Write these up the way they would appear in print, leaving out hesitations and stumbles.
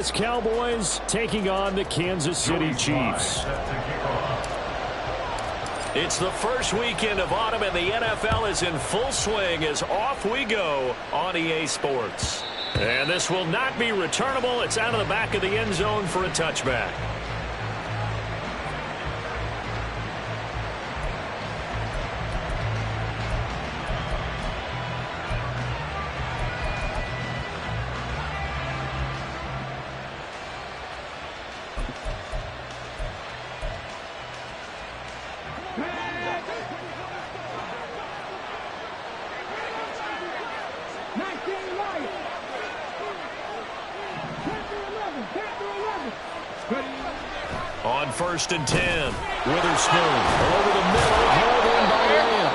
It's Cowboys taking on the Kansas City Chiefs. It's the first weekend of autumn, and the NFL is in full swing as off we go on EA Sports. And this will not be returnable. It's out of the back of the end zone for a touchback. On 1st and 10, Witherspoon over the middle, hauled in by Lamb.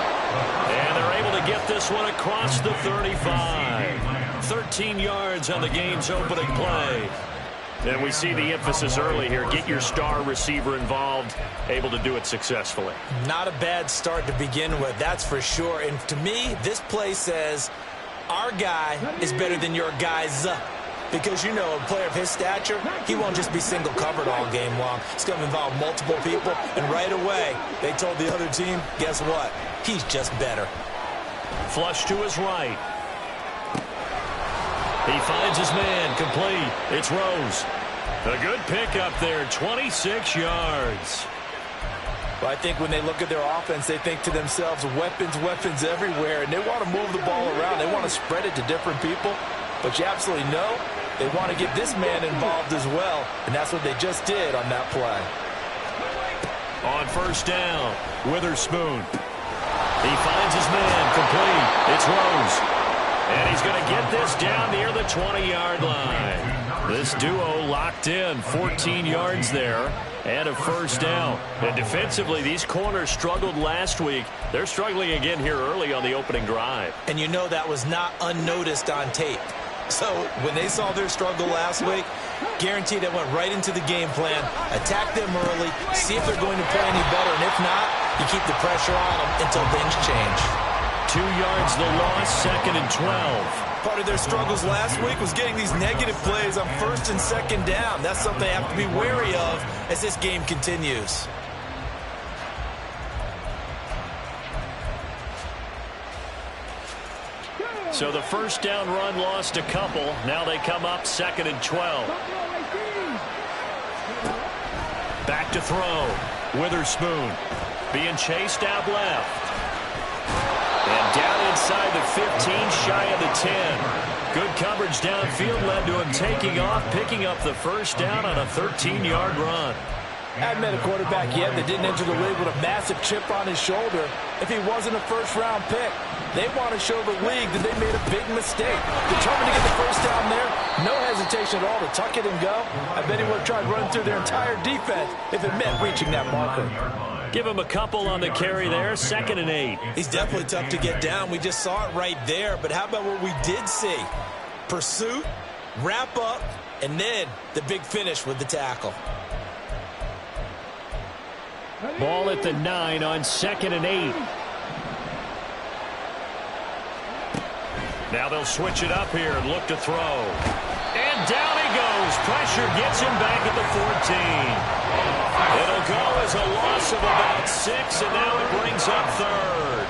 And they're able to get this one across the 35. 13 yards on the game's opening play. And we see the emphasis early here. Get your star receiver involved, able to do it successfully. Not a bad start to begin with, that's for sure. And to me, this play says our guy is better than your guy's. Because, you know, a player of his stature, he won't just be single covered all game long. It's going to involve multiple people. And right away, they told the other team, guess what? He's just better. Flush to his right. He finds his man, complete. It's Rose. A good pickup there, 26 yards. Well, I think when they look at their offense, they think to themselves, weapons, weapons everywhere. And they want to move the ball around. They want to spread it to different people. But you absolutely know they want to get this man involved as well. And that's what they just did on that play. On 1st down, Witherspoon. He finds his man, complete. It's Rose. And he's going to get this down near the 20-yard line. This duo locked in, 14 yards there, and a 1st down. And defensively, these corners struggled last week. They're struggling again here early on the opening drive. And you know that was not unnoticed on tape. So when they saw their struggle last week, guaranteed they went right into the game plan, attack them early, see if they're going to play any better, and if not, you keep the pressure on them until things change. 2 yards the loss, 2nd and 12. Part of their struggles last week was getting these negative plays on 1st and 2nd down. That's something they have to be wary of as this game continues. So the 1st down run lost a couple. Now they come up 2nd and 12. Back to throw. Witherspoon being chased out left. And down inside the 15, shy of the 10. Good coverage downfield led to him taking off, picking up the 1st down on a 13-yard run. I haven't met a quarterback yet that didn't enter the league with a massive chip on his shoulder if he wasn't a 1st-round pick. They want to show the league that they made a big mistake. Determined to get the 1st down there, no hesitation at all to tuck it and go. I bet he would have tried running through their entire defense if it meant reaching that marker. Give him a couple on the carry there, 2nd and 8. He's definitely tough to get down. We just saw it right there. But how about what we did see? Pursuit, wrap up, and then the big finish with the tackle. Ball at the 9 on 2nd and 8. Now they'll switch it up here and look to throw. And down he goes. Pressure gets him back at the 14. It'll go as a loss of about 6, and now it brings up 3rd.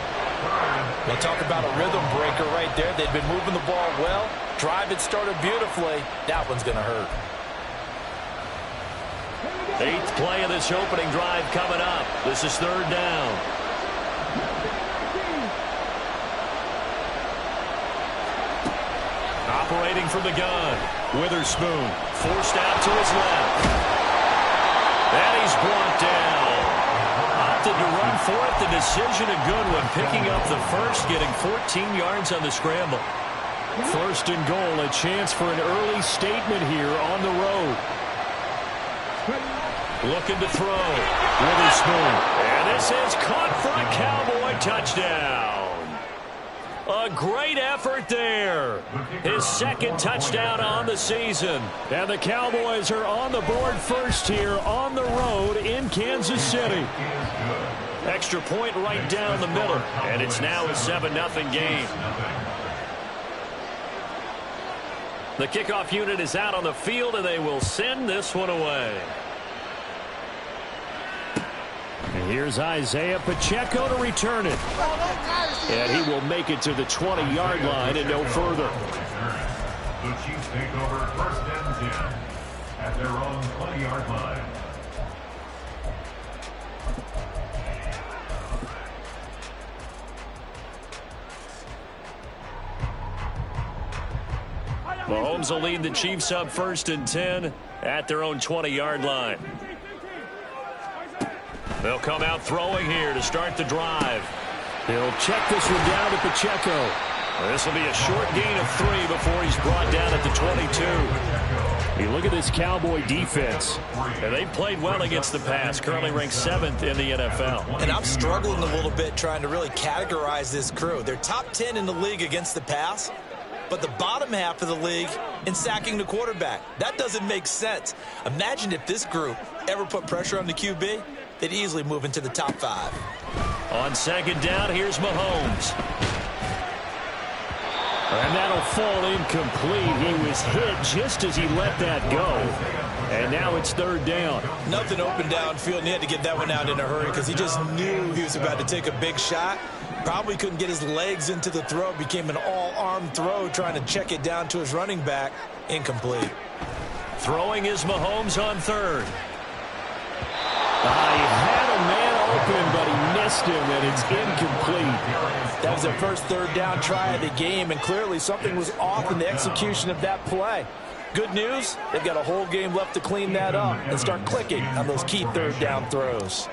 We'll talk about a rhythm breaker right there. They've been moving the ball well. Drive it started beautifully. That one's going to hurt. 8th play of this opening drive coming up. This is 3rd down. Operating from the gun. Witherspoon forced out to his left. And he's brought down. Opted to run for it. The decision a good one. Picking up the 1st, getting 14 yards on the scramble. 1st and goal, a chance for an early statement here on the road. Looking to throw. Witherspoon. And this is caught for a Cowboy touchdown. A great effort there. His 2nd touchdown on the season. And the Cowboys are on the board first here on the road in Kansas City. Extra point right down the middle. And it's now a 7-0 game. The kickoff unit is out on the field, and they will send this one away. And here's Isaiah Pacheco to return it. And he will make it to the 20-yard line and no further. The Chiefs take over 1st and 10 at their own 20-yard line. Mahomes will lead the Chiefs up 1st and 10 at their own 20-yard line. They'll come out throwing here to start the drive. They'll check this one down to Pacheco. This will be a short gain of 3 before he's brought down at the 22. You look at this Cowboy defense. And they've played well against the pass, currently ranked 7th in the NFL. And I'm struggling a little bit trying to really categorize this crew. They're top 10 in the league against the pass, but the bottom half of the league in sacking the quarterback. That doesn't make sense. Imagine if this group ever put pressure on the QB, they'd easily move into the top 5. On 2nd down, here's Mahomes. And that'll fall incomplete. He was hit just as he let that go. And now it's 3rd down. Nothing open downfield, and he had to get that one out in a hurry because he just knew he was about to take a big shot. Probably couldn't get his legs into the throw. Became an all-arm throw trying to check it down to his running back. Incomplete. Throwing is Mahomes on 3rd. He had a man open, but he missed him, and it's incomplete. That was their first 3rd down try of the game, and clearly something was off in the execution of that play. Good news, they've got a whole game left to clean that up and start clicking on those key 3rd down throws.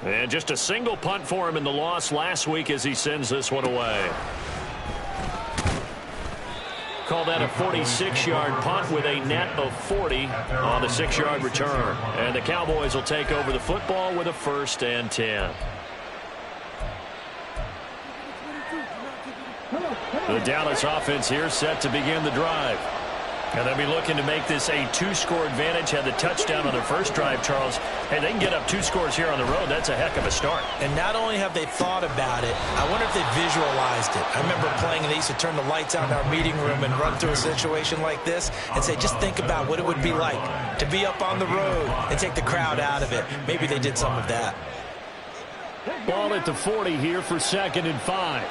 And just a single punt for him in the loss last week as he sends this one away. Call that a 46-yard punt with a net of 40 on the 6-yard return. And the Cowboys will take over the football with a 1st and 10. The Dallas offense here set to begin the drive. And they'll be looking to make this a 2-score advantage. Had the touchdown on their first drive, Charles. Hey, they can get up 2 scores here on the road. That's a heck of a start. And not only have they thought about it, I wonder if they visualized it. I remember playing, and they used to turn the lights out in our meeting room and run through a situation like this and say, just think about what it would be like to be up on the road and take the crowd out of it. Maybe they did some of that. Ball at the 40 here for 2nd and 5.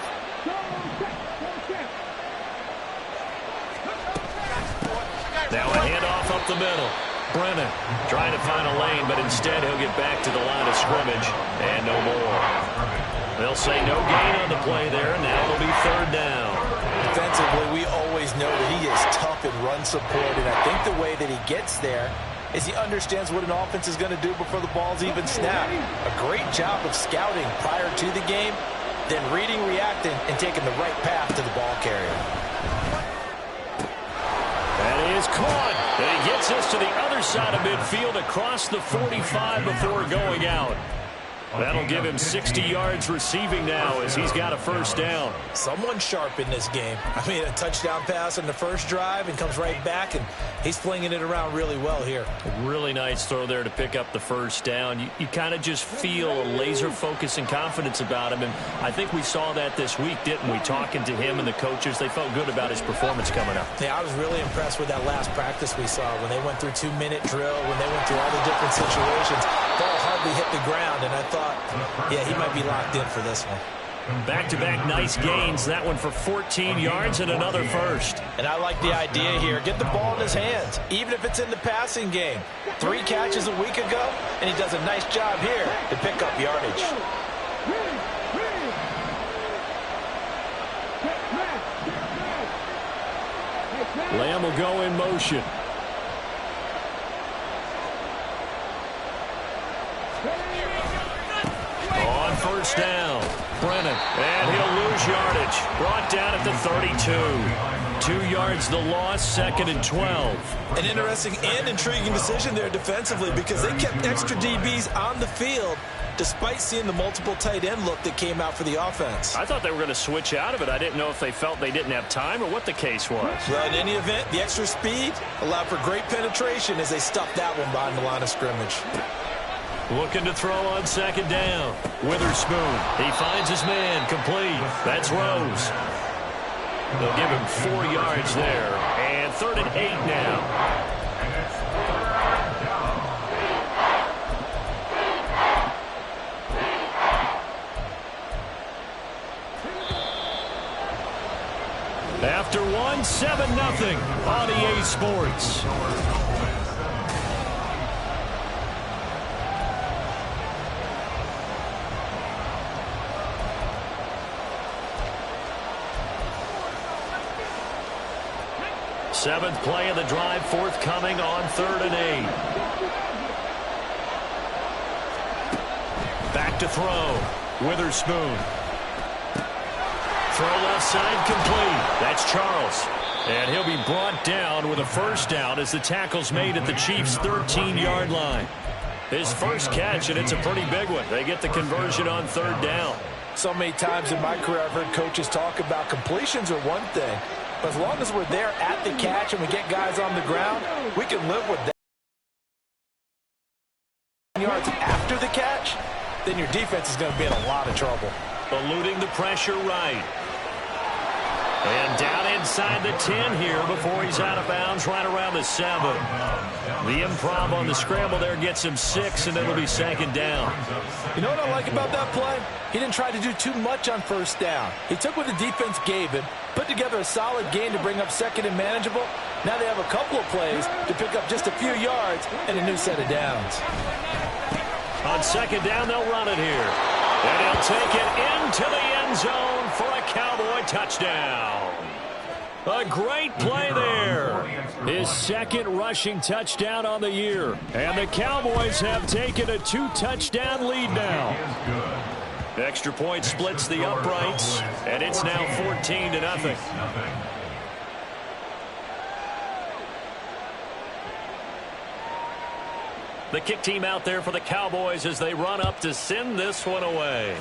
Now a handoff up the middle. Brennan trying to find a lane, but instead he'll get back to the line of scrimmage and no more. They'll say no gain on the play there. Now it'll be 3rd down. Defensively, we always know that he is tough in run support, and I think the way that he gets there is he understands what an offense is going to do before the ball's even snapped. A great job of scouting prior to the game, then reading, reacting, and taking the right path to the ball carrier. That is caught. And he gets us to the other side of midfield across the 45 before going out. That'll give him 60 yards receiving now as he's got a 1st down. Someone sharp in this game. I mean, a touchdown pass on the first drive and comes right back, and he's flinging it around really well here. A really nice throw there to pick up the 1st down. You kind of just feel a laser focus and confidence about him, and I think we saw that this week, didn't we? Talking to him and the coaches, they felt good about his performance coming up. Yeah, I was really impressed with that last practice we saw when they went through 2-minute drill, when they went through all the different situations. Ball hardly hit the ground, and I thought, yeah, he might be locked in for this one. Back-to-back nice gains. That one for 14 yards and another 1st. And I like the idea here. Get the ball in his hands, even if it's in the passing game. 3 catches a week ago, and he does a nice job here to pick up yardage. Lamb will go in motion. On 1st down, Brennan, and he'll lose yardage. Brought down at the 32. 2 yards the loss, 2nd and 12. An interesting and intriguing decision there defensively because they kept extra DBs on the field despite seeing the multiple tight end look that came out for the offense. I thought they were going to switch out of it. I didn't know if they felt they didn't have time or what the case was. Well, in any event, the extra speed allowed for great penetration as they stuffed that one behind the line of scrimmage. Looking to throw on 2nd down. Witherspoon, he finds his man, complete. That's Rose. They'll give him 4 yards there. And 3rd and 8 now. After 7-0 on EA Sports. Seventh play of the drive forthcoming on 3rd and 8. Back to throw. Witherspoon. Throw left side complete. That's Charles. And he'll be brought down with a first down as the tackle's made at the Chiefs' 13-yard line. His first catch, and it's a pretty big one. They get the conversion on 3rd down. So many times in my career I've heard coaches talk about completions are one thing, but as long as we're there at the catch and we get guys on the ground, we can live with that. Yards after the catch, then your defense is going to be in a lot of trouble. Eluding the pressure right. And down inside the 10 here before he's out of bounds right around the 7. The improv on the scramble there gets him 6, and it'll be 2nd down. You know what I like about that play? He didn't try to do too much on first down. He took what the defense gave him, put together a solid gain to bring up 2nd and manageable. Now they have a couple of plays to pick up just a few yards and a new set of downs. On 2nd down, they'll run it here. And he'll take it into the end zone for a Cowboy touchdown. A great play there. His 2nd rushing touchdown on the year. And the Cowboys have taken a 2-touchdown lead now. Extra point splits the uprights, and it's now 14-0. The kick team out there for the Cowboys as they run up to send this one away.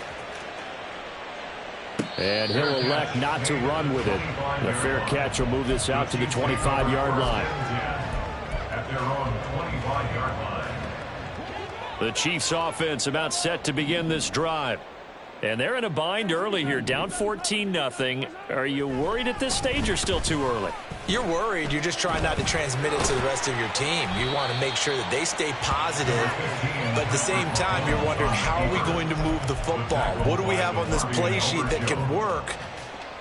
And he'll elect not to run with it. The fair catch will move this out to the 25-yard line. At their own 25-yard line. The Chiefs offense about set to begin this drive. And they're in a bind early here, down 14-0. Are you worried at this stage or still too early? You're worried. You're just trying not to transmit it to the rest of your team. You want to make sure that they stay positive, but at the same time, you're wondering, how are we going to move the football? What do we have on this play sheet that can work?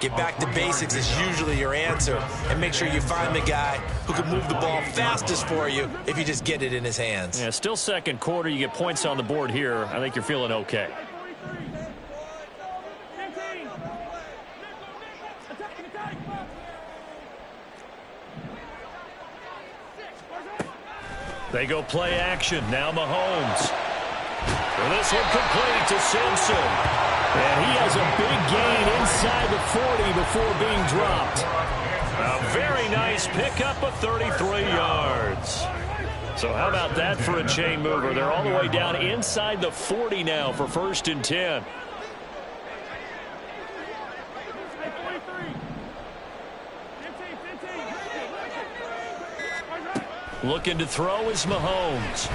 Get back to basics is usually your answer, and make sure you find the guy who can move the ball fastest for you if you just get it in his hands. Yeah, still 2nd quarter. You get points on the board here. I think you're feeling okay. They go play action. Now Mahomes. Well, this one complete to Simpson. And he has a big gain inside the 40 before being dropped. A very nice pickup of 33 yards. So how about that for a chain mover? They're all the way down inside the 40 now for 1st and 10. Looking to throw is Mahomes.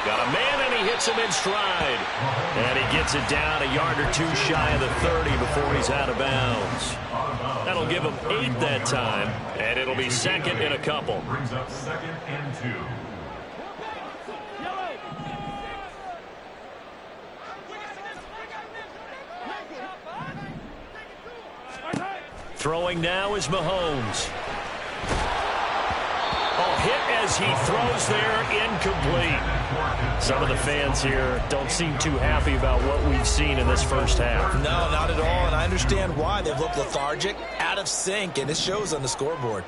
Got a man, and he hits him in stride. And he gets it down a yard or 2 shy of the 30 before he's out of bounds. That'll give him 8 that time, and it'll be 2nd and a couple. Brings up 2nd and 2. Throwing now is Mahomes. Hit as he throws there, incomplete. Some of the fans here don't seem too happy about what we've seen in this first half. No, not at all, and I understand why. They've looked lethargic, out of sync, and it shows on the scoreboard.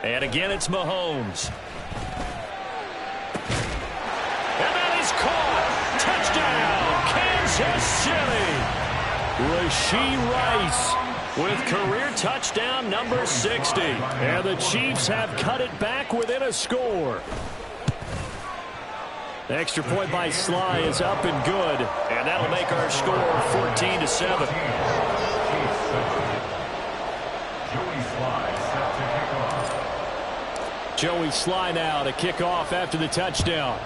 And again, it's Mahomes. And that is caught. Touchdown, Kansas City. Rashee Rice with career touchdown number 60. And the Chiefs have cut it back within a score. The extra point by Sly is up and good. And that'll make our score 14-7. Joey Sly now to kick off after the touchdown.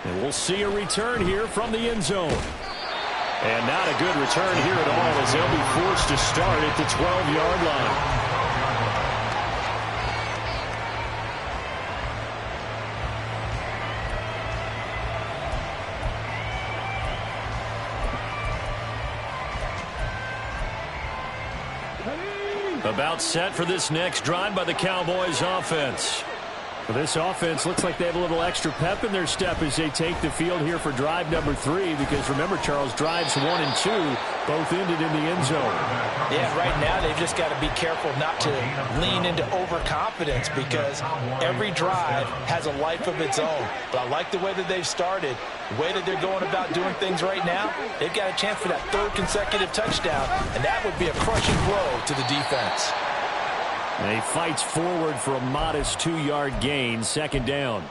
And we'll see a return here from the end zone. And not a good return here at all as they'll be forced to start at the 12-yard line. About set for this next drive by the Cowboys offense. Well, this offense looks like they have a little extra pep in their step as they take the field here for drive number 3, because remember, Charles, drives 1 and 2 both ended in the end zone. Yeah, right now they've just got to be careful not to lean into overconfidence, because every drive has a life of its own. But I like the way that they've started, the way that they're going about doing things right now. They've got a chance for that 3rd consecutive touchdown, and that would be a crushing blow to the defense. And he fights forward for a modest 2-yard gain, 2nd down.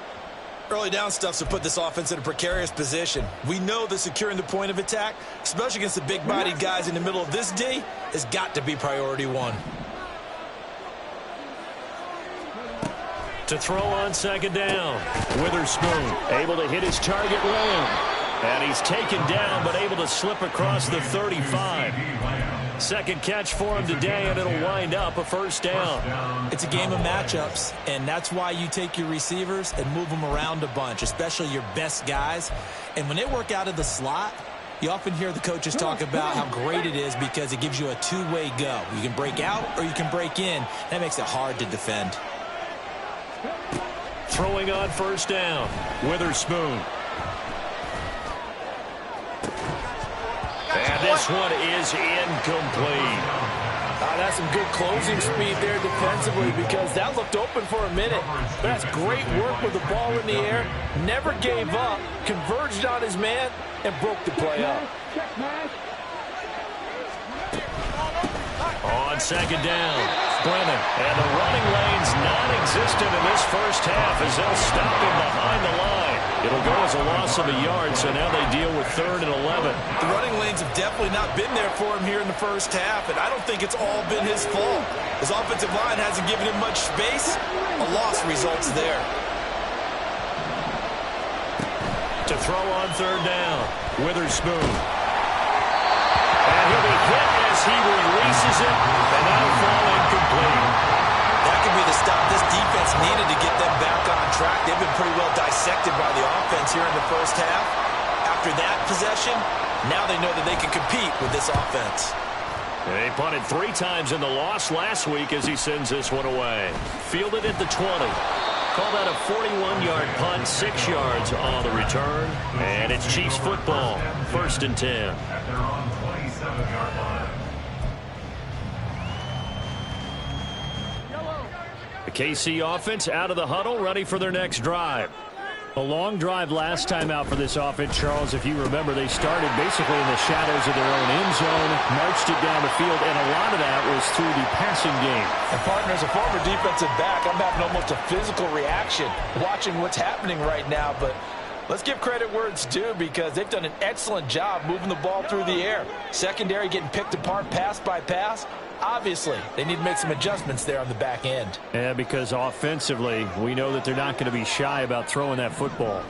Early down stuff to put this offense in a precarious position. We know that securing the point of attack, especially against the big-bodied guys in the middle of this D, has got to be priority 1. To throw on 2nd down. Witherspoon able to hit his target Lamb. And he's taken down but able to slip across the 35. 2nd catch for him today, and it'll wind up a 1st down. It's a game of matchups, and that's why you take your receivers and move them around a bunch, especially your best guys. And when they work out of the slot, you often hear the coaches talk about how great it is because it gives you a two-way go. You can break out or you can break in. That makes it hard to defend. Throwing on 1st down, Witherspoon. And this one is incomplete. That's some good closing speed there defensively, because that looked open for a minute. But that's great work with the ball in the air. Never gave up, converged on his man, and broke the play up. On 2nd down, Brennan. And the running lane's non-existent in this 1st half as they'll stop him behind the line. It'll go as a loss of a yard, so now they deal with 3rd and 11. The running lanes have definitely not been there for him here in the 1st half, and I don't think it's all been his fault. His offensive line hasn't given him much space. A loss results there. To throw on 3rd down, Witherspoon. And he'll be hit as he releases it, and that'll fall incomplete. That could be the stop this defense needed to get them back on track. They've been pretty well dissected by the offense here in the 1st half. After that possession, now they know that they can compete with this offense. They punted 3 times in the loss last week as he sends this one away. Fielded at the 20. Call that a 41-yard punt, 6 yards on the return. And it's Chiefs football, 1st and 10. At their own 27-yard line. The KC offense out of the huddle, ready for their next drive. A long drive last time out for this offense, Charles. If you remember, they started basically in the shadows of their own end zone, marched it down the field, and a lot of that was through the passing game. And partner, as a former defensive back, I'm having almost a physical reaction watching what's happening right now. But let's give credit where it's due, because they've done an excellent job moving the ball through the air. Secondary getting picked apart pass by pass. Obviously, they need to make some adjustments there on the back end. Yeah, because offensively, we know that they're not going to be shy about throwing that football.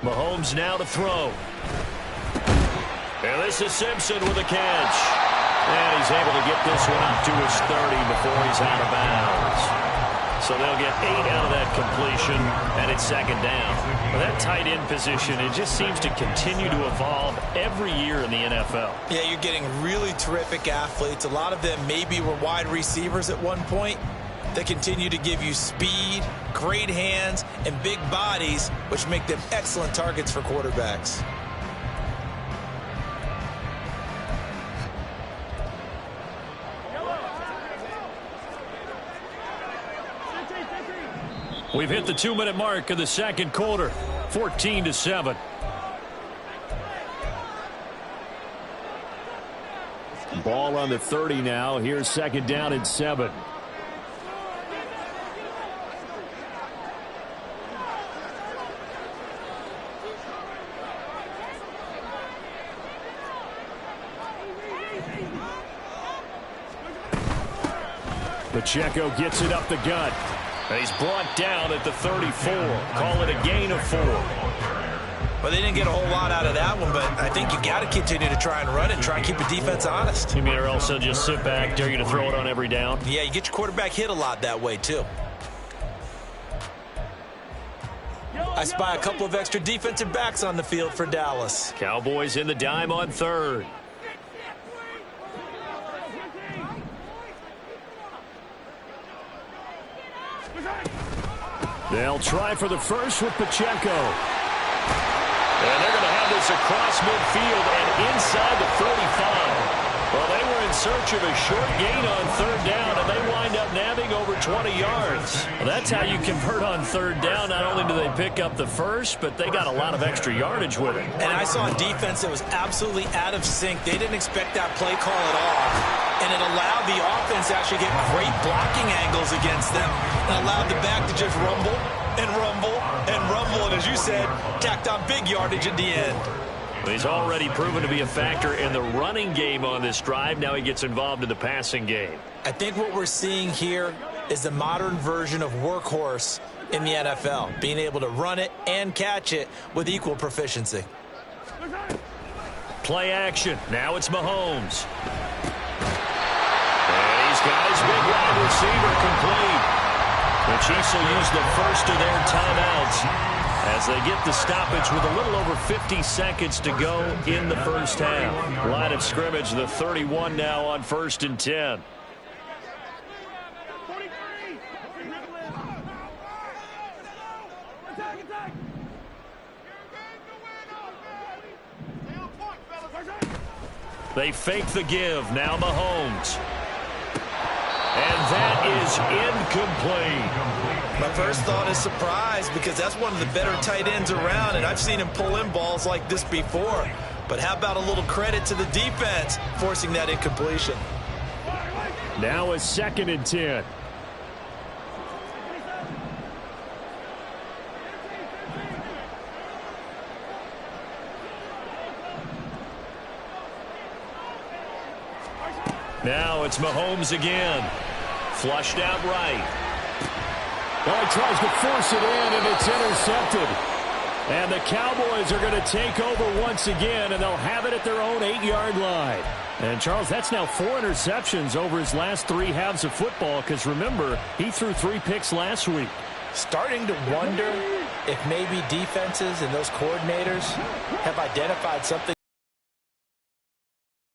Mahomes now to throw. And this is Simpson with a catch. And he's able to get this one up to his 30 before he's out of bounds. So they'll get 8 out of that completion, and it's 2nd down. Well, that tight end position, it just seems to continue to evolve every year in the NFL. Yeah, you're getting really terrific athletes. A lot of them maybe were wide receivers at one point. They continue to give you speed, great hands, and big bodies, which make them excellent targets for quarterbacks. We've hit the 2-minute mark of the 2nd quarter, 14-7. Ball on the 30 now. Here's 2nd down and 7. Pacheco gets it up the gut. And he's brought down at the 34. Call it a gain of 4. Well, they didn't get a whole lot out of that one, but I think you got to continue to try and run it and try and keep the defense honest. You mean, or else they'll just sit back, dare you to throw it on every down? Yeah, you get your quarterback hit a lot that way, too. I spy a couple of extra defensive backs on the field for Dallas. Cowboys in the dime on 3rd. They'll try for the first with Pacheco. And they're going to have this across midfield and inside the 45. Well, they were in search of a short gain on 3rd down, and they wind up nabbing over 20 yards. Well, that's how you convert on 3rd down. Not only do they pick up the first, but they got a lot of extra yardage with it. And I saw a defense that was absolutely out of sync. They didn't expect that play call at all. And it allowed the offense to actually get great blocking angles against them and allowed the back to just rumble and rumble and rumble. And as you said, tacked on big yardage at the end. He's already proven to be a factor in the running game on this drive. Now he gets involved in the passing game. I think what we're seeing here is the modern version of workhorse in the NFL, being able to run it and catch it with equal proficiency. Play action. Now it's Mahomes. And he's got his big wide receiver complete. The Chiefs will use the first of their timeouts as they get the stoppage with a little over 50 seconds to go in the first half. Line of scrimmage, the 31 now on 1st and 10. They fake the give. Now Mahomes. And that is incomplete. My first thought is surprise because that's one of the better tight ends around, and I've seen him pull in balls like this before. But how about a little credit to the defense forcing that incompletion? Now a 2nd and 10. Now it's Mahomes again. Flushed out right. Well, he tries to force it in, and it's intercepted. And the Cowboys are going to take over once again, and they'll have it at their own 8-yard line. And, Charles, that's now 4 interceptions over his last 3 halves of football, because, remember, he threw 3 picks last week. Starting to wonder if maybe defenses and those coordinators have identified something.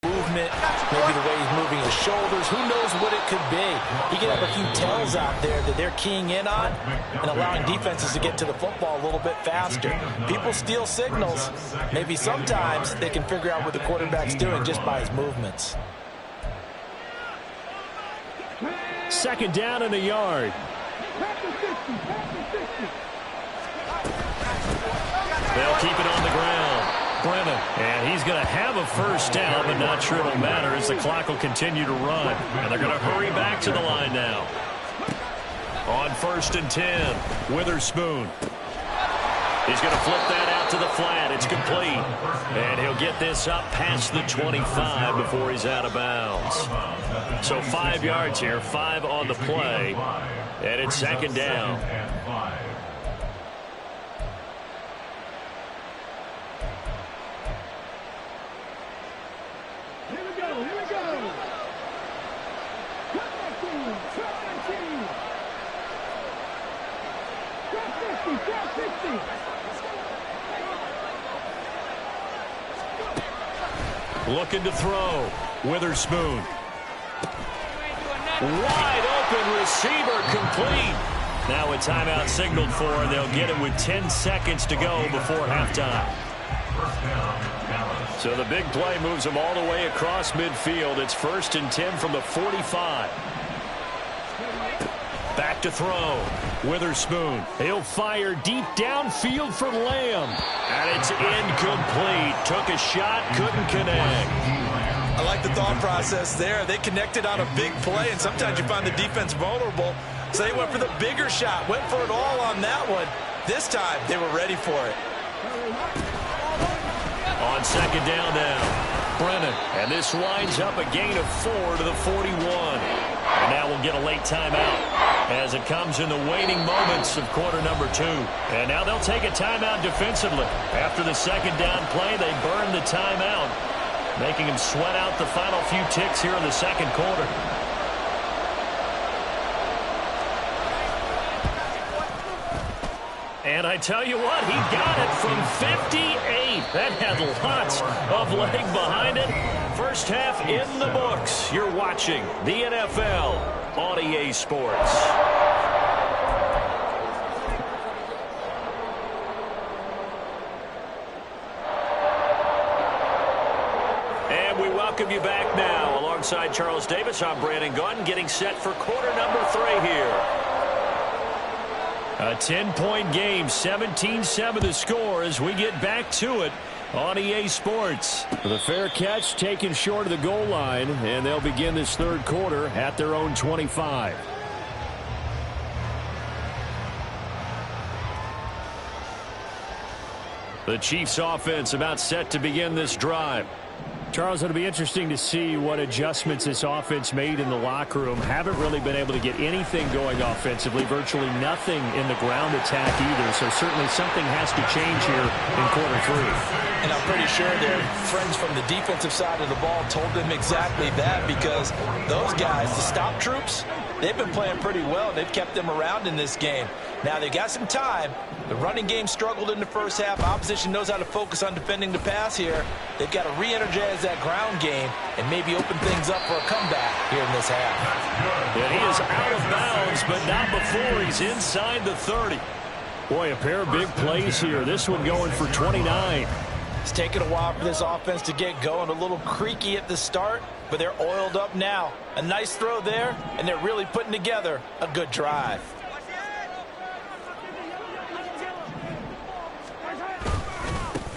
Movement, maybe the way he's moving his shoulders. Who knows what it could be? He could have a few tells out there that they're keying in on and allowing defenses to get to the football a little bit faster. People steal signals. Maybe sometimes they can figure out what the quarterback's doing just by his movements. 2nd down and a yard. They'll keep it on the ground. Brennan. And he's going to have a first down, but not sure it'll matter as the clock will continue to run. And they're going to hurry back to the line now. On 1st and 10, Witherspoon. He's going to flip that out to the flat. It's complete. And he'll get this up past the 25 before he's out of bounds. So 5 yards here, 5 on the play. And it's 2nd down. Looking to throw. Witherspoon. Wide open receiver complete. Now a timeout signaled for, and they'll get it with 10 seconds to go before halftime. So the big play moves them all the way across midfield. It's 1st and 10 from the 45. Back to throw. Witherspoon. He'll fire deep downfield for Lamb. And it's incomplete. Took a shot, couldn't connect. I like the thought process there. They connected on a big play, and sometimes you find the defense vulnerable. So they went for the bigger shot, went for it all on that one. This time, they were ready for it. On 2nd down now, Brennan. And this winds up a gain of 4 to the 41. And now we'll will get a late timeout as it comes in the waning moments of quarter number 2. And now they'll take a timeout defensively. After the second down play, they burn the timeout, making them sweat out the final few ticks here in the second quarter. And I tell you what, he got it from 58. That had lots of leg behind it. First half in the books. You're watching the NFL on EA Sports. And we welcome you back now. Alongside Charles Davis, I'm Brandon Gunn, getting set for quarter number 3 here. A 10-point game, 17-7 the score as we get back to it on EA Sports. The fair catch taken short of the goal line, and they'll begin this third quarter at their own 25. The Chiefs offense about set to begin this drive. Charles, it'll be interesting to see what adjustments this offense made in the locker room. Haven't really been able to get anything going offensively, virtually nothing in the ground attack either. So certainly something has to change here in quarter 3. And I'm pretty sure their friends from the defensive side of the ball told them exactly that, because those guys, the stop troops, they've been playing pretty well. They've kept them around in this game. Now they got some time. The running game struggled in the first half. Opposition knows how to focus on defending the pass here. They've got to re-energize that ground game and maybe open things up for a comeback here in this half. And he is out of bounds, but not before he's inside the 30. Boy, a pair of big plays here. This one going for 29. It's taken a while for this offense to get going. A little creaky at the start, but they're oiled up now. A nice throw there, and they're really putting together a good drive.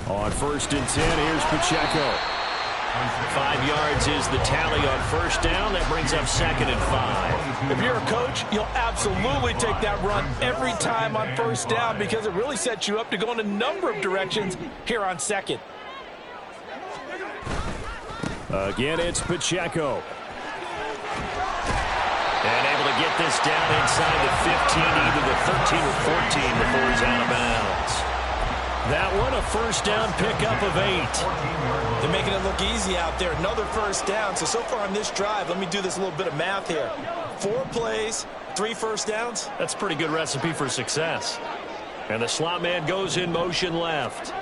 On 1st and 10, here's Pacheco. 5 yards is the tally on first down. That brings up 2nd and 5. If you're a coach, you'll absolutely take that run every time on first down, because it really sets you up to go in a number of directions here on 2nd. Again, it's Pacheco. And able to get this down inside the 15, either the 13 or 14 before he's out of bounds. That one, a first down pickup of 8. They're making it look easy out there. Another first down. So far on this drive, let me do this little bit of math here. 4 plays, 3 first downs. That's a pretty good recipe for success. And the slot man goes in motion left.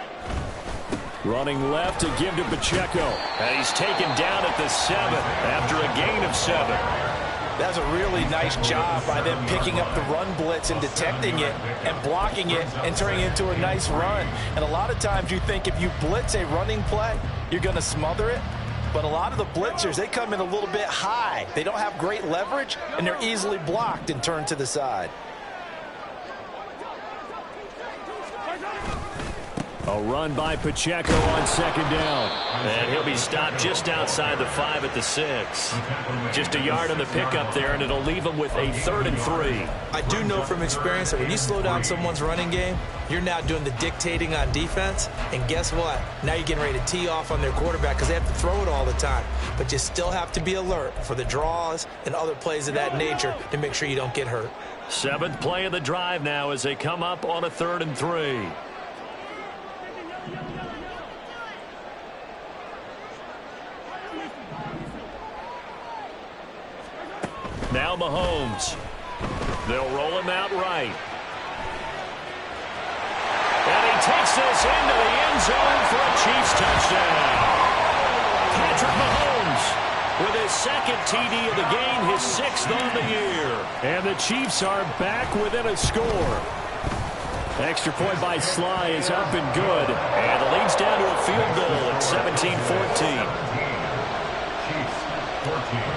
Running left to give to Pacheco. And he's taken down at the 7 after a gain of 7. That's a really nice job by them picking up the run blitz and detecting it and blocking it and turning it into a nice run. And a lot of times you think if you blitz a running play, you're going to smother it. But a lot of the blitzers, they come in a little bit high. They don't have great leverage, and they're easily blocked and turned to the side. A run by Pacheco on 2nd down. And he'll be stopped just outside the 5 at the 6. Just a yard on the pickup there, and it'll leave him with a 3rd and 3. I do know from experience that when you slow down someone's running game, you're now doing the dictating on defense. And guess what? Now you're getting ready to tee off on their quarterback because they have to throw it all the time. But you still have to be alert for the draws and other plays of that nature to make sure you don't get hurt. 7th play of the drive now as they come up on a 3rd and 3. Now Mahomes. They'll roll him out right. And he takes this into the end zone for a Chiefs touchdown. Patrick Mahomes with his 2nd TD of the game, his 6th on the year. And the Chiefs are back within a score. Extra point by Sly is up and good. And the lead's down to a field goal at 17-14. Chiefs 14.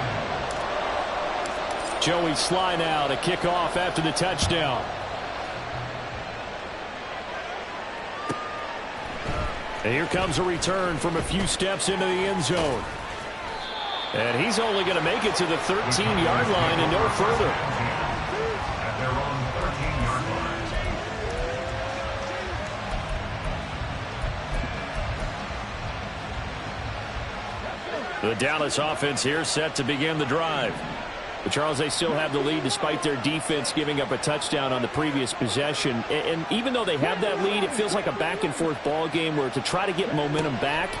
Joey Sly now to kick off after the touchdown. And here comes a return from a few steps into the end zone. And he's only going to make it to the 13-yard line and no further. At their own 13-yard line. The Dallas offense here set to begin the drive. But Charles, they still have the lead despite their defense giving up a touchdown on the previous possession. And even though they have that lead, it feels like a back-and-forth ball game where to try to get momentum back,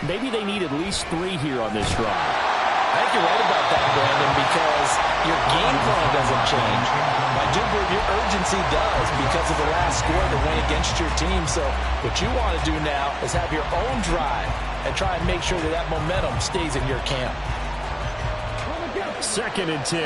maybe they need at least 3 here on this drive. I think you're right about that, Brandon, because your game plan doesn't change. I do believe your urgency does because of the last score that went against your team. So what you want to do now is have your own drive and try and make sure that that momentum stays in your camp. 2nd and 10.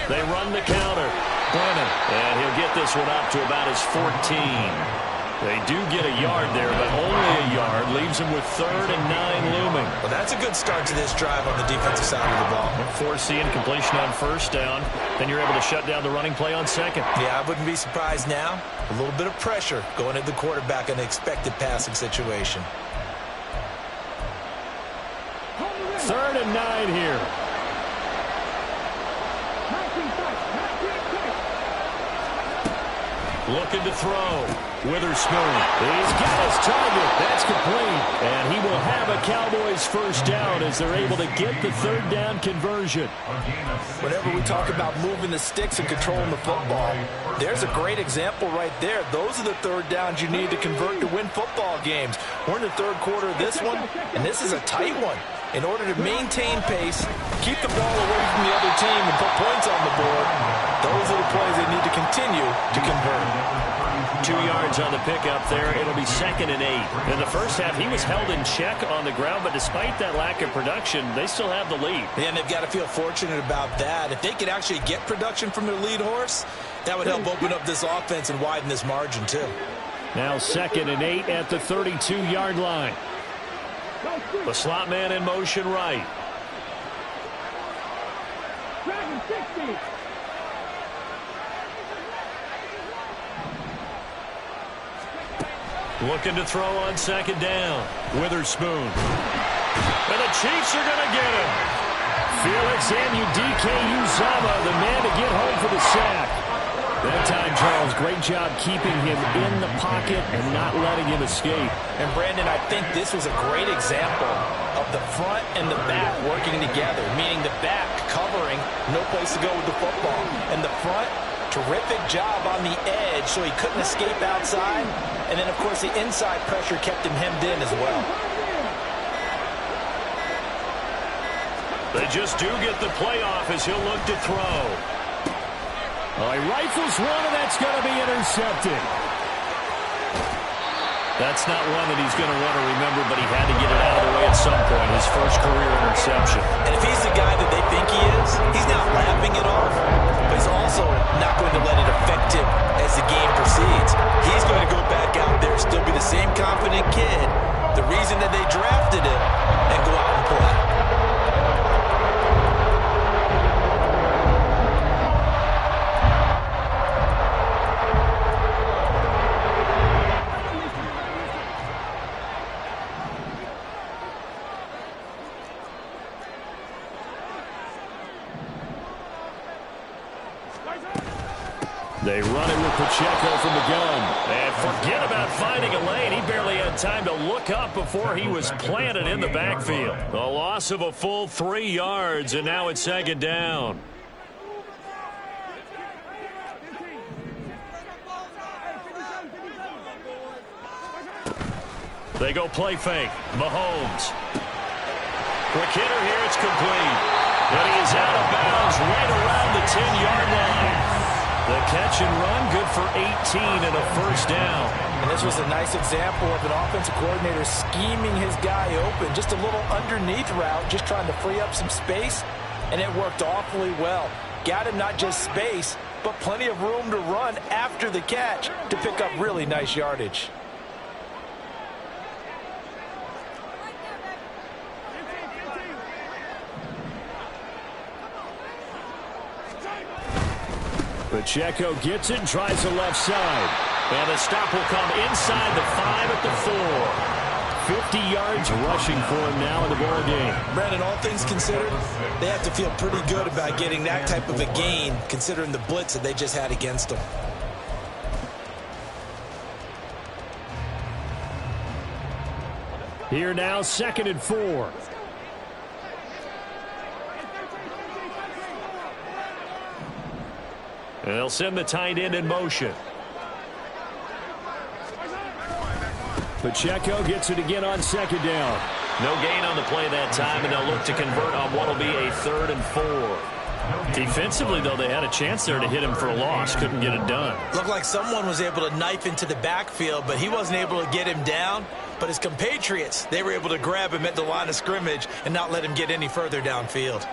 They run the counter. Brennan, and he'll get this one up to about his 14. They do get a yard there, but only a yard. Leaves them with 3rd and 9 looming. Well, that's a good start to this drive on the defensive side of the ball. Forcing completion on 1st down. Then you're able to shut down the running play on 2nd. Yeah, I wouldn't be surprised now. A little bit of pressure going at the quarterback in an expected passing situation. 3rd and 9 here. Looking to throw. Witherspoon. He's got his target. That's complete. And he will have a Cowboys 1st down as they're able to get the 3rd down conversion. Whenever we talk about moving the sticks and controlling the football, there's a great example right there. Those are the 3rd downs you need to convert to win football games. We're in the 3rd quarter of this one, and this is a tight one. In order to maintain pace, keep the ball away from the other team, and put points on the board, those are the plays they need to continue to convert. 2 yards on the pickup there. It'll be 2nd and 8. In the first half, he was held in check on the ground, but despite that lack of production, they still have the lead. Yeah, and they've got to feel fortunate about that. If they could actually get production from their lead horse, that would help open up this offense and widen this margin too. Now 2nd and 8 at the 32-yard line. The slot man in motion right. Looking to throw on 2nd down. Witherspoon. And the Chiefs are going to get him. Felix Anudike-Uzomah, the man to get home for the sack. That time, Charles, great job keeping him in the pocket and not letting him escape. And, Brandon, I think this was a great example of the front and the back working together, meaning the back covering, no place to go with the football. And the front, terrific job on the edge so he couldn't escape outside. And then, of course, the inside pressure kept him hemmed in as well. They just do get the play off as he'll look to throw. He rifles one, and that's going to be intercepted. That's not one that he's going to want to remember, but he had to get it out of the way at some point. His first career interception. And if he's the guy that they think he is, he's not laughing it off, but he's also not going to let it affect him as the game proceeds. He's going to go back out there, still be the same confident kid, the reason that they drafted him, and go out and play. They run it with Pacheco from the gun. And forget about finding a lane. He barely had time to look up before he was planted in the backfield. A loss of a full 3 yards, and now it's 2nd down. They go play fake. Mahomes. Quick hitter here. It's complete. And he is out of bounds right around the 10-yard line. The catch and run, good for 18 and a 1st down. And this was a nice example of an offensive coordinator scheming his guy open. Just a little underneath route, just trying to free up some space, and it worked awfully well. Got him not just space, but plenty of room to run after the catch to pick up really nice yardage. Pacheco gets it and tries the left side. And the stop will come inside the 5 at the 4. 50 yards rushing for him now in the ball game. Brandon, all things considered, they have to feel pretty good about getting that type of a gain, considering the blitz that they just had against them. Here now, 2nd and 4. And they'll send the tight end in motion. Pacheco gets it again on 2nd down. No gain on the play that time, and they'll look to convert on what will be a 3rd and 4. Defensively, though, they had a chance there to hit him for a loss. Couldn't get it done. Looked like someone was able to knife into the backfield, but he wasn't able to get him down. But his compatriots, they were able to grab him at the line of scrimmage and not let him get any further downfield.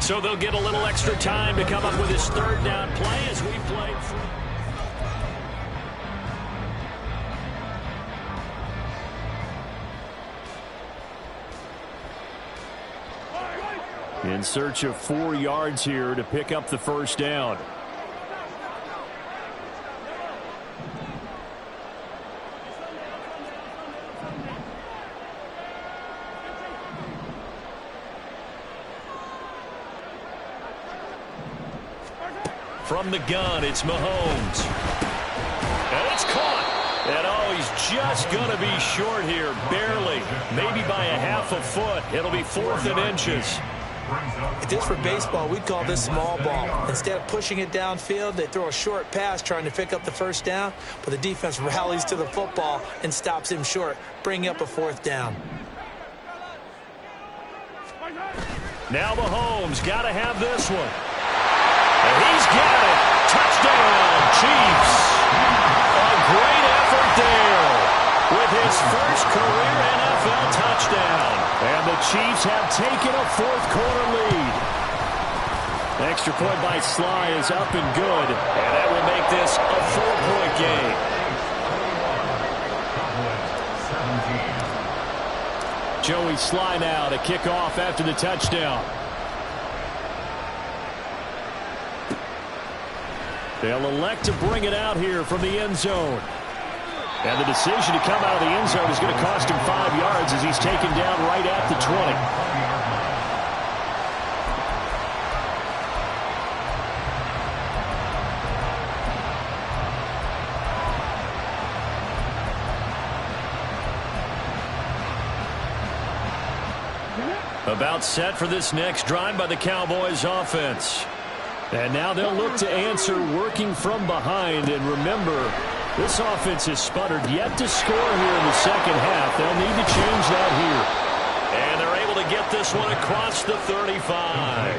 So they'll get a little extra time to come up with his 3rd down play as we play through. In search of 4 yards here to pick up the 1st down. From the gun, it's Mahomes. And it's caught. And oh, he's just going to be short here, barely. Maybe by a half a foot. It'll be 4th and inches. If this were baseball, we'd call this small ball. Instead of pushing it downfield, they throw a short pass trying to pick up the 1st down, but the defense rallies to the football and stops him short, bringing up a 4th down. Now Mahomes got to have this one. And he's got it. Touchdown, Chiefs. A great effort there with his first career NFL touchdown. And the Chiefs have taken a 4th quarter lead. Extra point by Sly is up and good. And that will make this a 4-point game. Joey Sly now to kick off after the touchdown. They'll elect to bring it out here from the end zone. And the decision to come out of the end zone is going to cost him 5 yards as he's taken down right at the 20. About set for this next drive by the Cowboys offense. And now they'll look to answer working from behind. And remember, this offense has sputtered yet to score here in the 2nd half. They'll need to change that here. And they're able to get this one across the 35.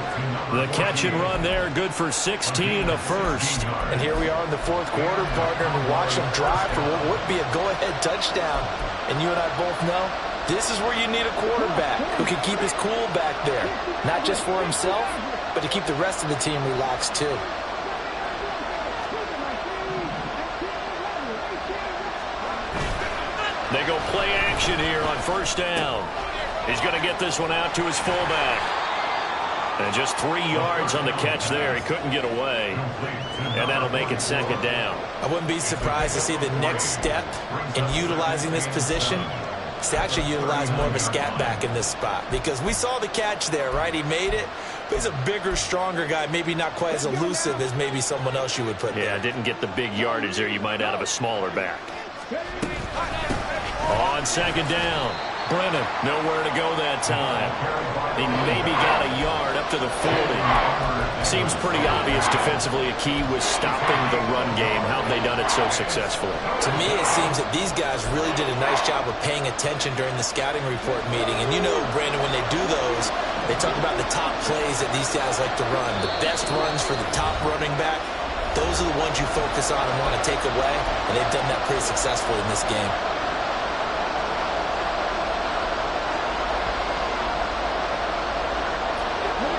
The catch and run there, good for 16 and a 1st. And here we are in the 4th quarter, partner, and watch them drive for what would be a go-ahead touchdown. And you and I both know this is where you need a quarterback who can keep his cool back there. Not just for himself, but to keep the rest of the team relaxed too. They go play action here on 1st down. He's going to get this one out to his fullback. And just 3 yards on the catch there. He couldn't get away. And that'll make it 2nd down. I wouldn't be surprised to see the next step in utilizing this position is to actually utilize more of a scat back in this spot. Because we saw the catch there, right? He made it. But he's a bigger, stronger guy, maybe not quite as elusive as maybe someone else you would put there. Yeah, didn't get the big yardage there you might out of a smaller back. On 2nd down, Brennan nowhere to go that time. He maybe got a yard up to the 40. Seems pretty obvious defensively a key was stopping the run game. How have they done it so successfully? To me, it seems that these guys really did a nice job of paying attention during the scouting report meeting. And you know, Brandon, when they do those, they talk about the top plays that these guys like to run. The best runs for the top running back, those are the ones you focus on and want to take away. And they've done that pretty successfully in this game.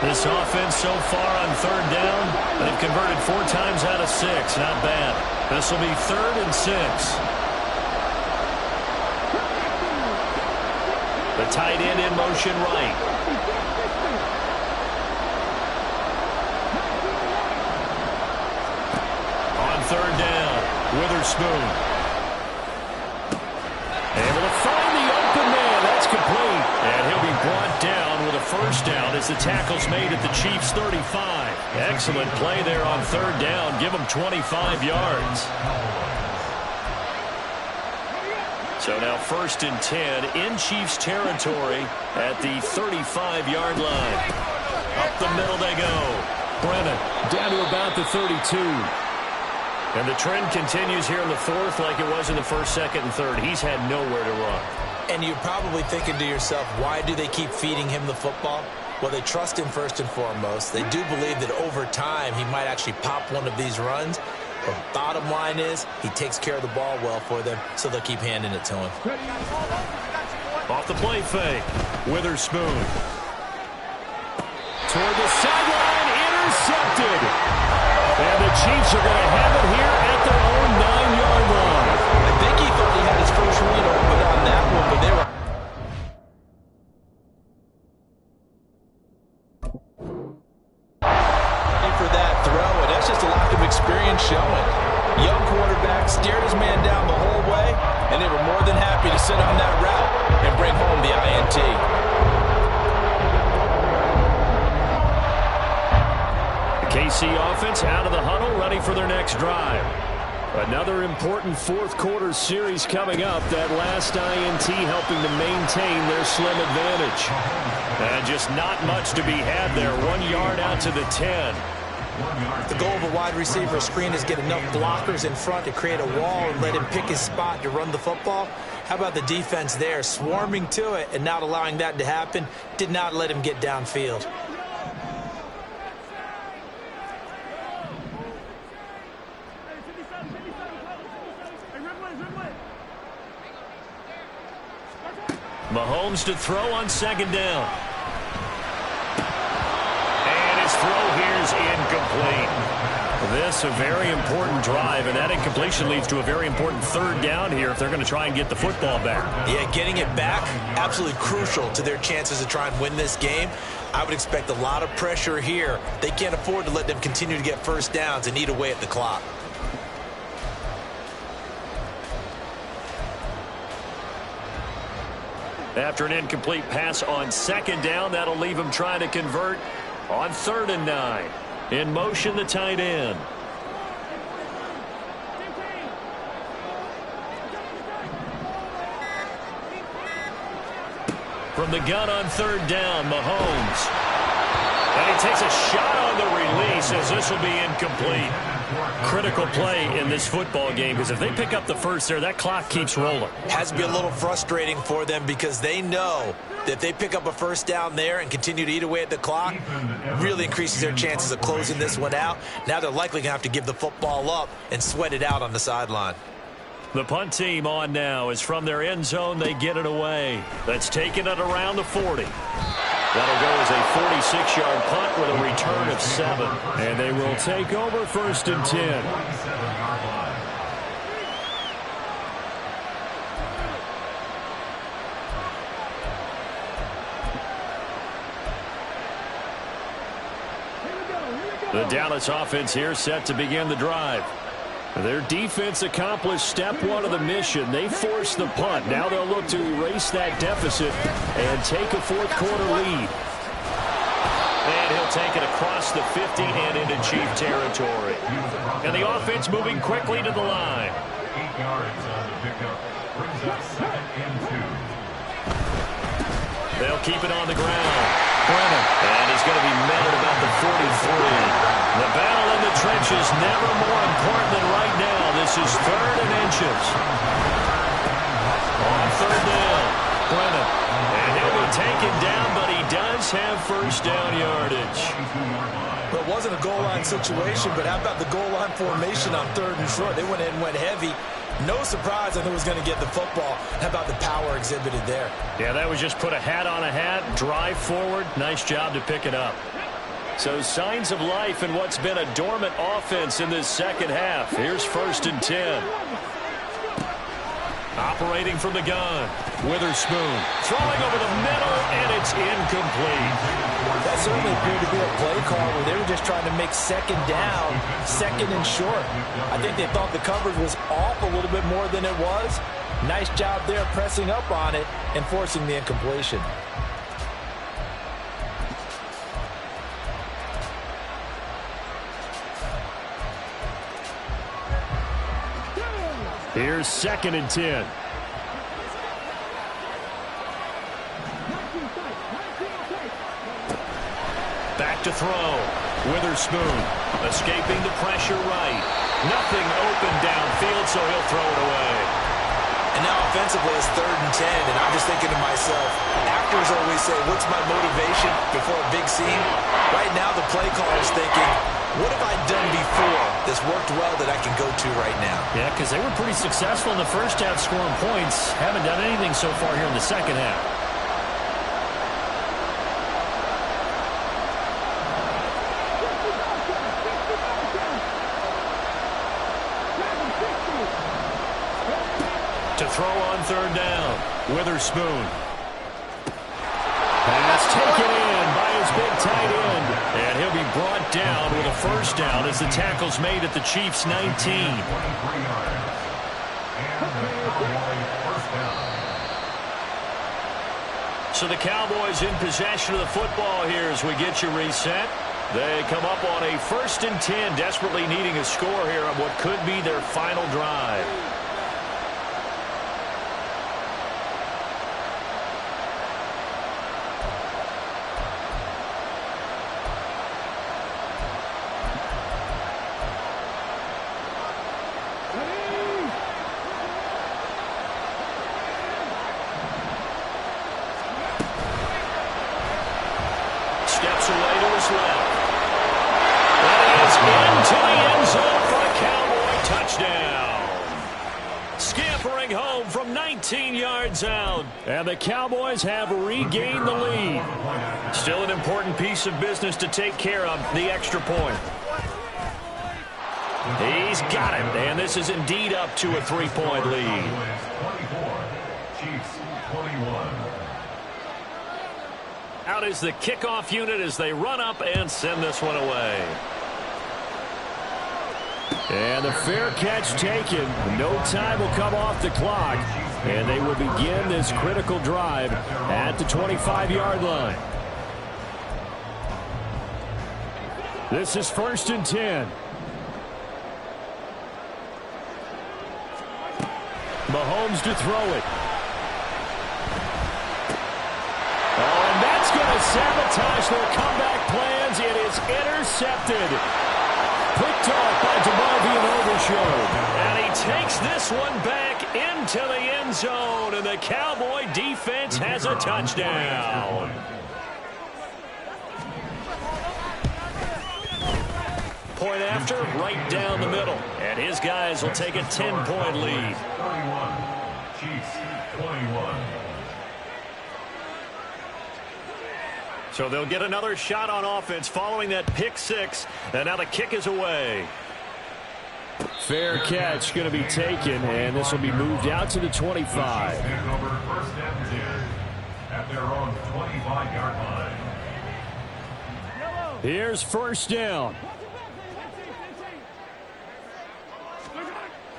This offense so far on 3rd down, they've converted 4 times out of 6. Not bad. This will be 3rd and 6. The tight end in motion right. On 3rd down, Witherspoon. Able to find the open man. as the tackle's made at the Chiefs' 35. Excellent play there on third down. Give them 25 yards. So now 1st and 10 in Chiefs territory at the 35-yard line. Up the middle they go. Brennan down to about the 32. And the trend continues here in the 4th like it was in the 1st, 2nd, and 3rd. He's had nowhere to run. And you're probably thinking to yourself, why do they keep feeding him the football? Well, they trust him first and foremost. They do believe that over time he might actually pop one of these runs. But bottom line is he takes care of the ball well for them, so they'll keep handing it to him. Off the play fake. Witherspoon. Toward the sideline. Intercepted. And the Chiefs are going to have it here at their own 9-yard line. I think he thought he had his first read open on that one, but they were... for that throw, and that's just a lack of experience showing. Young quarterback stared his man down the whole way, and they were more than happy to sit on that route and bring home the INT. KC offense out of the huddle, ready for their next drive. Another important 4th quarter series coming up. That last INT helping to maintain their slim advantage. And just not much to be had there. 1 yard out to the 10. The goal of a wide receiver screen is get enough blockers in front to create a wall and let him pick his spot to run the football. How about the defense there, swarming to it and not allowing that to happen? Did not let him get downfield. Mahomes to throw on 2nd down. And his throw here is incomplete. This a very important drive, and that incompletion leads to a very important 3rd down here if they're going to try and get the football back. Yeah, getting it back, absolutely crucial to their chances to try and win this game. I would expect a lot of pressure here. They can't afford to let them continue to get first downs and eat away at the clock. After an incomplete pass on 2nd down, that'll leave him trying to convert on 3rd and 9. In motion, the tight end. From the gun on 3rd down, Mahomes. And he takes a shot on the release as this will be incomplete. Critical play in this football game because if they pick up the first there, that clock keeps rolling. Has to be a little frustrating for them because they know that if they pick up a first down there and continue to eat away at the clock, really increases their chances of closing this one out. Now they're likely going to have to give the football up and sweat it out on the sideline. The punt team on now is from their end zone. They get it away. That's taken at around the 40. That'll go as a 46-yard punt with a return of 7. And they will take over 1st and 10. The Dallas offense here set to begin the drive. Their defense accomplished step 1 of the mission. They forced the punt. Now they'll look to erase that deficit and take a 4th quarter lead. And he'll take it across the 50 and into Chief territory. And the offense moving quickly to the line. 8 yards on the pickup. Brings up 2nd and 2. They'll keep it on the ground. Brennan. And he's going to be met at about the 43. The battle in the trenches never more important than right now. This is 3rd and inches. On 3rd down, Brennan. And he'll be taken down, but he does have first down yardage. Well, it wasn't a goal line situation, but how about the goal line formation on 3rd and short? They went in and went heavy. No surprise on who was going to get the football. How about the power exhibited there? Yeah, that was just put a hat on a hat, drive forward. Nice job to pick it up. So signs of life in what's been a dormant offense in this 2nd half. Here's 1st and 10. Operating from the gun. Witherspoon throwing over the middle, and it's incomplete. That certainly appeared to be a play call where they were just trying to make 2nd down, 2nd and short. I think they thought the coverage was off a little bit more than it was. Nice job there pressing up on it and forcing the incompletion. Here's 2nd and 10. Back to throw. Witherspoon escaping the pressure right. Nothing open downfield, so he'll throw it away. And now offensively it's 3rd and 10, and I'm just thinking to myself, actors always say, what's my motivation before a big scene? Right now the play caller's thinking, what have I done before that's worked well that I can go to right now? Yeah, because they were pretty successful in the first half scoring points. Haven't done anything so far here in the second half. To throw on 3rd down. Witherspoon. Pass taken in by his big tight end. And he'll be brought down with a 1st down as the tackle's made at the Chiefs' 19. So the Cowboys in possession of the football here as we get you reset. They come up on a 1st and 10, desperately needing a score here on what could be their final drive. Steps away to his left. And he is into the end zone for a Cowboy touchdown. Scampering home from 19 yards out. And the Cowboys have regained the lead. Still an important piece of business to take care of, the extra point. He's got it, and this is indeed up to a 3-point lead. 24, Chiefs 21. Out is the kickoff unit as they run up and send this one away. And the fair catch taken. No time will come off the clock. And they will begin this critical drive at the 25-yard line. This is 1st and 10. Mahomes to throw it. Going to sabotage their comeback plans. It is intercepted. Picked off by DeMarvion Overshown. And he takes this one back into the end zone. And the Cowboy defense has a touchdown. Point after, right down the middle. And his guys will take a 10-point lead. 31, Chiefs 21. So they'll get another shot on offense following that pick 6. And now the kick is away. Fair catch going to be taken, and this will be moved out to the 25. Take over 1st and 10 at their own 25-yard line. Here's 1st down.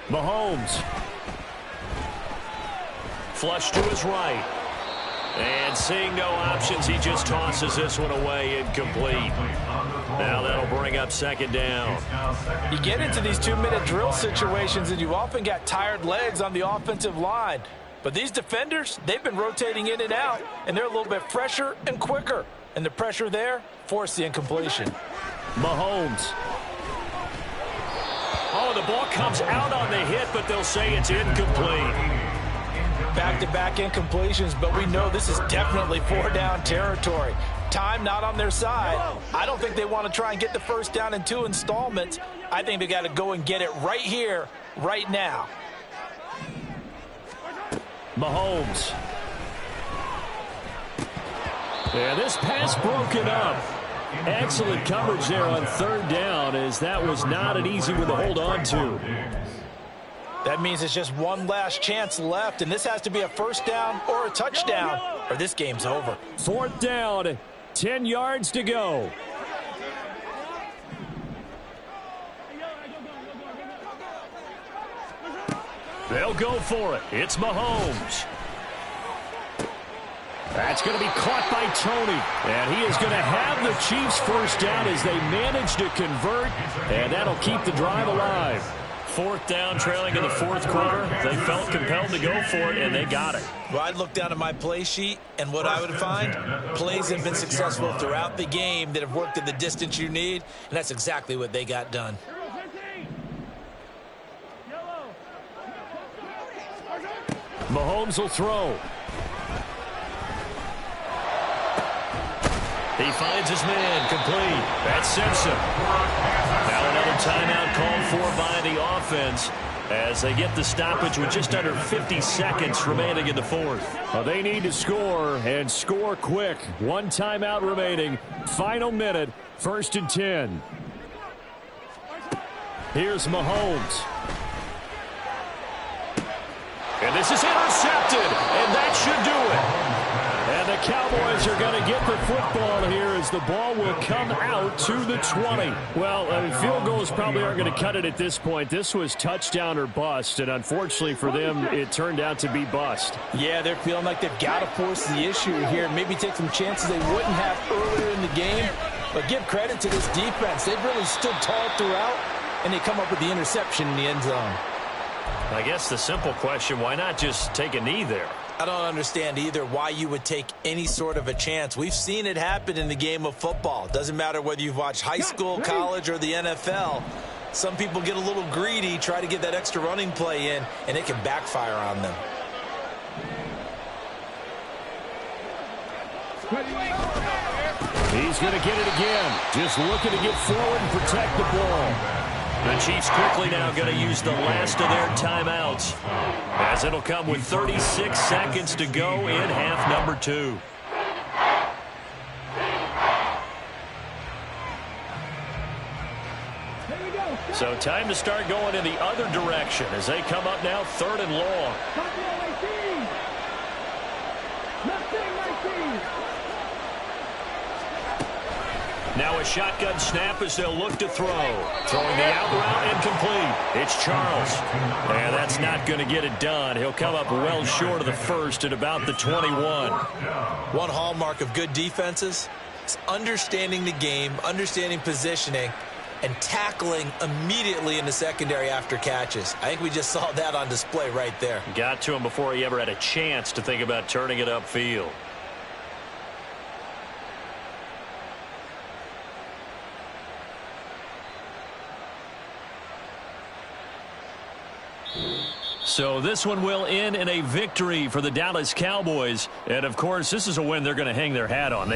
Mahomes. Flush to his right. And seeing no options, he just tosses this one away, incomplete. Now that'll bring up 2nd down. You get into these 2-minute drill situations and you often got tired legs on the offensive line. But these defenders, they've been rotating in and out, and they're a little bit fresher and quicker. And the pressure there forced the incompletion. Mahomes. Oh, the ball comes out on the hit, but they'll say it's incomplete. Back-to-back incompletions, but we know this is definitely 4-down territory. Time not on their side. I don't think they want to try and get the 1st down in 2 installments. I think they got to go and get it right here, right now. Mahomes. Yeah, this pass broken up. Excellent coverage there on 3rd down, as that was not an easy one to hold on to. That means it's just one last chance left, and this has to be a 1st down or a touchdown, or this game's over. 4th down, 10 yards to go. They'll go for it. It's Mahomes. That's going to be caught by Tony. And he is going to have the Chiefs 1st down as they manage to convert. And that'll keep the drive alive. 4th down, trailing in the 4th quarter. They felt compelled to go for it, and they got it. Well, I'd look down at my play sheet, and what I would find, plays have been successful throughout the game that have worked at the distance you need, and that's exactly what they got done. Mahomes will throw. He finds his man, complete. That's Simpson. Now another timeout called for by the offense as they get the stoppage with just under 50 seconds remaining in the 4th. Well, they need to score, and score quick. 1 timeout remaining. Final minute, 1st and 10. Here's Mahomes. And this is intercepted, and that should do it. And the Cowboys are going to get the football here as the ball will come out to the 20. Well, field goals probably aren't going to cut it at this point. This was touchdown or bust, and unfortunately for them, it turned out to be bust. Yeah, they're feeling like they've got to force the issue here, maybe take some chances they wouldn't have earlier in the game. But give credit to this defense. They've really stood tall throughout, and they come up with the interception in the end zone. I guess the simple question, why not just take a knee there? I don't understand either why you would take any sort of a chance. We've seen it happen in the game of football. Doesn't matter whether you've watched high school, college, or the NFL. Some people get a little greedy, try to get that extra running play in, and it can backfire on them. He's going to get it again. Just looking to get forward and protect the ball. The Chiefs quickly now going to use the last of their timeouts, as it'll come with 36 seconds to go in half number 2. So time to start going in the other direction as they come up now 3rd and long. Now a shotgun snap as they'll look to throw. Throwing the out route incomplete. It's Charles. And that's not going to get it done. He'll come up well short of the first at about the 21. One hallmark of good defenses is understanding the game, understanding positioning, and tackling immediately in the secondary after catches. I think we just saw that on display right there. Got to him before he ever had a chance to think about turning it upfield. So this one will end in a victory for the Dallas Cowboys. And, of course, this is a win they're going to hang their hat on.